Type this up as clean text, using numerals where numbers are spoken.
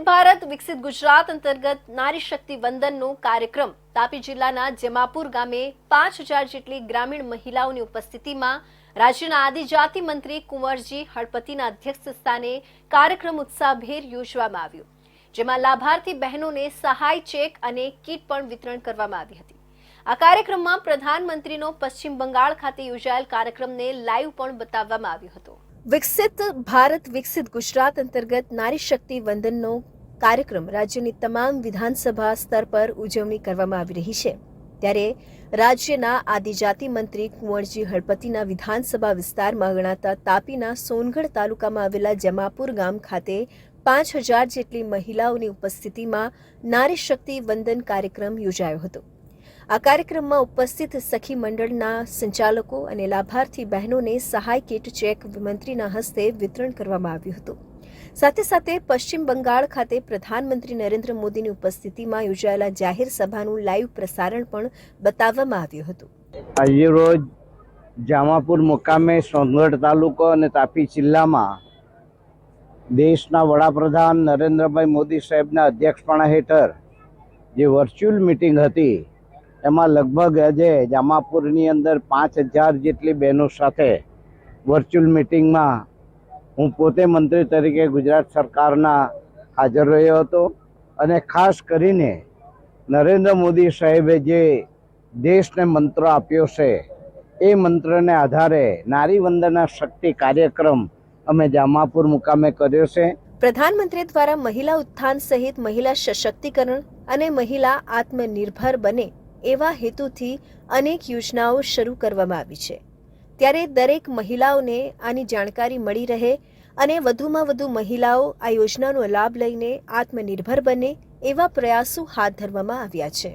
ભારત વિકસિત ગુજરાત અંતર્ગત નારી શક્તિ વંદનનો કાર્યક્રમ તાપી જિલ્લાના જમાપુર ગામે 5000 જેટલી ગ્રામીણ મહિલાઓની ઉપસ્થિતિમાં રાજ્યના આદિજાતિ મંત્રી કુંવરજી હળપતિના અધ્યક્ષસ્થાને કાર્યક્રમ ઉત્સાહભેર યોજવામાં આવ્યો, જેમાં લાભાર્થી બહેનોને સહાય ચેક અને કીટ પણ વિતરણ કરવામાં આવી હતી। આ કાર્યક્રમમાં પ્રધાનમંત્રીનો પશ્ચિમ બંગાળ ખાતે યોજાયેલ કાર્યક્રમને લાઈવ પણ બતાવવામાં આવ્યો હતો। વિકસિત ભારત વિકસિત ગુજરાત અંતર્ગત નારી શક્તિ વંદનનો કાર્યક્રમ રાજ્યની તમામ વિધાનસભા સ્તર પર ઉજવણી કરવામાં આવી રહી છે, ત્યારે રાજ્યના આદિજાતિ મંત્રી કુંવરજી હળપતિના વિધાનસભા વિસ્તારમાં ગણાતા તાપીના સોનગઢ તાલુકામાં આવેલા જમાપુર ગામ ખાતે 5000 જેટલી મહિલાઓની ઉપસ્થિતિમાં નારી શક્તિ વંદન કાર્યક્રમ યોજાયો હતો। આ કાર્યક્રમમાં ઉપસ્થિત સખી મંડળના સંચાલકો અને લાભાર્થી બહેનોને સહાય કીટ ચેક મંત્રીના હસ્તે વિતરણ કરવામાં આવ્યું હતું। સાથે સાથે પશ્ચિમ બંગાળ ખાતે પ્રધાનમંત્રી નરેન્દ્ર મોદીની ઉપસ્થિતિમાં યોજાયેલા જાહેર સભાનું લાઈવ પ્રસારણ પણ બતાવવામાં આવ્યું હતું। આજે રોજ જામાપુર મુકામે સોનગઢ તાલુકો અને તાપી જિલ્લામાં દેશના વડાપ્રધાન નરેન્દ્રભાઈ મોદી સાહેબના અધ્યક્ષપણા હેઠળ જે વર્ચ્યુઅલ મિટિંગ હતી, એમાં લગભગ આજે જામાપુરની અંદર 5000 જેટલી બહેનો સાથે વર્ચ્યુઅલ મિટિંગમાં હું પોતે મંત્રી તરીકે ગુજરાત સરકારના હાજર રહ્યો હતો અને ખાસ કરીને નરેન્દ્ર મોદી સાહેબે જે દેશને મંત્ર આપ્યો છે એ મંત્રને આધારે નારી વંદના શક્તિ કાર્યક્રમ અમે જામાપુર મુકામે કર્યો છે। પ્રધાનમંત્રી દ્વારા મહિલા ઉત્થાન સહિત મહિલા સશક્તિકરણ અને મહિલા આત્મનિર્ભર બને એવા હેતુથી અનેક યોજનાઓ શરૂ કરવામાં આવી છે, ત્યારે દરેક મહિલાઓને આની જાણકારી મળી રહે અને વધુમાં વધુ મહિલાઓ આ યોજનાનો લાભ લઈને આત્મનિર્ભર બને એવા પ્રયાસો હાથ ધરવામાં આવ્યા છે।